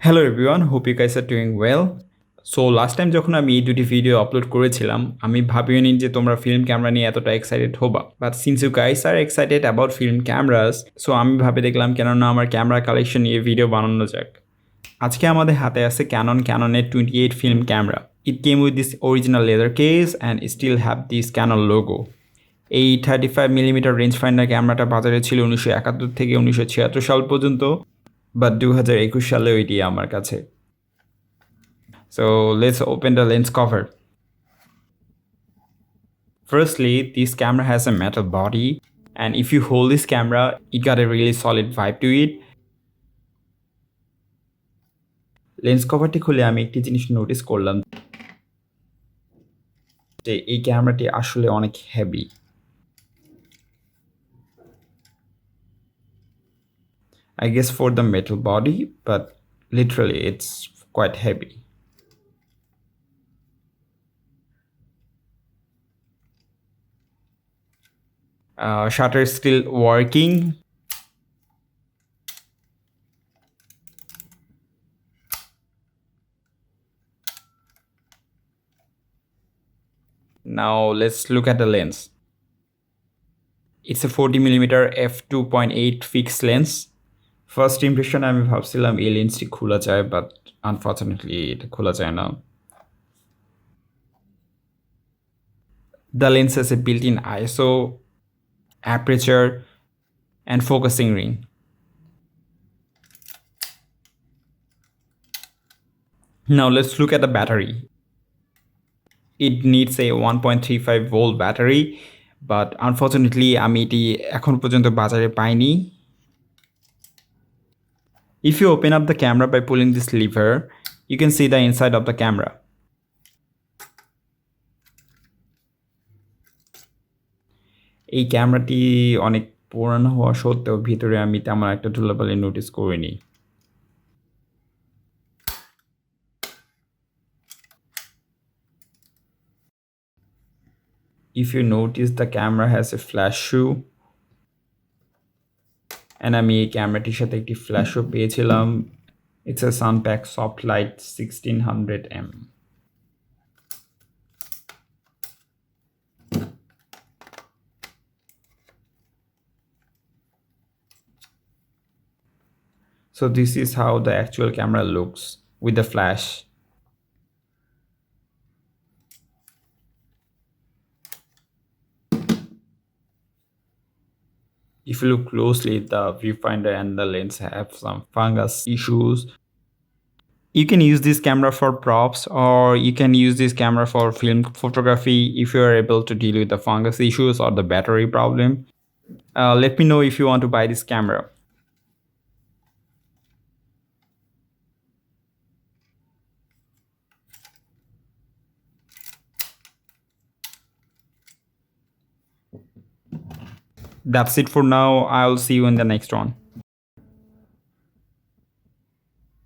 Hello everyone, hope you guys are doing well. So last time যখন আমি এই দুটি ভিডিও আপলোড করেছিলাম, আমি ভাবিওনি যে তোমরা ফিল্ম ক্যামেরা নিয়ে এতটা এক্সাইটেড হবা। But since you guys are excited about film cameras, so আমি ভাবে দেখলাম কেননা আমার ক্যামেরা কালেকশন নিয়ে ভিডিও বানানো যাক। আজকে আমাদের হাতে আছে Canon Canonet 28 film camera. It came with this original leather case and still have this Canon logo. এই 35mm রেঞ্জ ফাইন্ডার ক্যামেরাটা বাজারে ছিল 1971 থেকে 1976 সাল পর্যন্ত, বাট 2021 সালে ওইটি আমার কাছে। So let's open the lens cover. Firstly, this camera has a metal body, and if you hold this camera, it got a really solid vibe to it. Lens কভারটি খুলে আমি একটি জিনিস নোটিস করলাম যে এই ক্যামেরাটি আসলে অনেক heavy. I guess for the metal body, but literally it's quite heavy. Shutter is still working. Now let's look at the lens. It's a 40mm f2.8 fixed lens. First ইমপ্রেশনে আমি ভাবছিলাম এই লেন্সটি খোলা যায়, বাট আনফর্চুনেটলি এটা খোলা যায় না। The lens has a built-in ISO, aperture, and focusing ring. Now let's look at the battery. It needs a 1.35 volt battery, but unfortunately আমি এটি এখন পর্যন্ত বাজারে পাইনি। If you open up the camera by pulling this lever, you can see the inside of the camera. এই ক্যামেরাটি অনেক পুরানো হওয়া সত্ত্বেও ভিতরে আমি তেমন একটা ধুলাবালি নোটিস করিনি। If you notice, the camera has a flash shoe, and আমি এই ক্যামেরাটির সাথে একটি ফ্ল্যাশও পেয়েছিলাম। It's a Sunpack Soft Light 1600M. So this is how the actual camera looks with the flash. If you look closely, the viewfinder and the lens have some fungus issues. You can use this camera for props, or you can use this camera for film photography if you are able to deal with the fungus issues or the battery problem. Let me know if you want to buy this camera. That's it for now. I'll see you in the next one.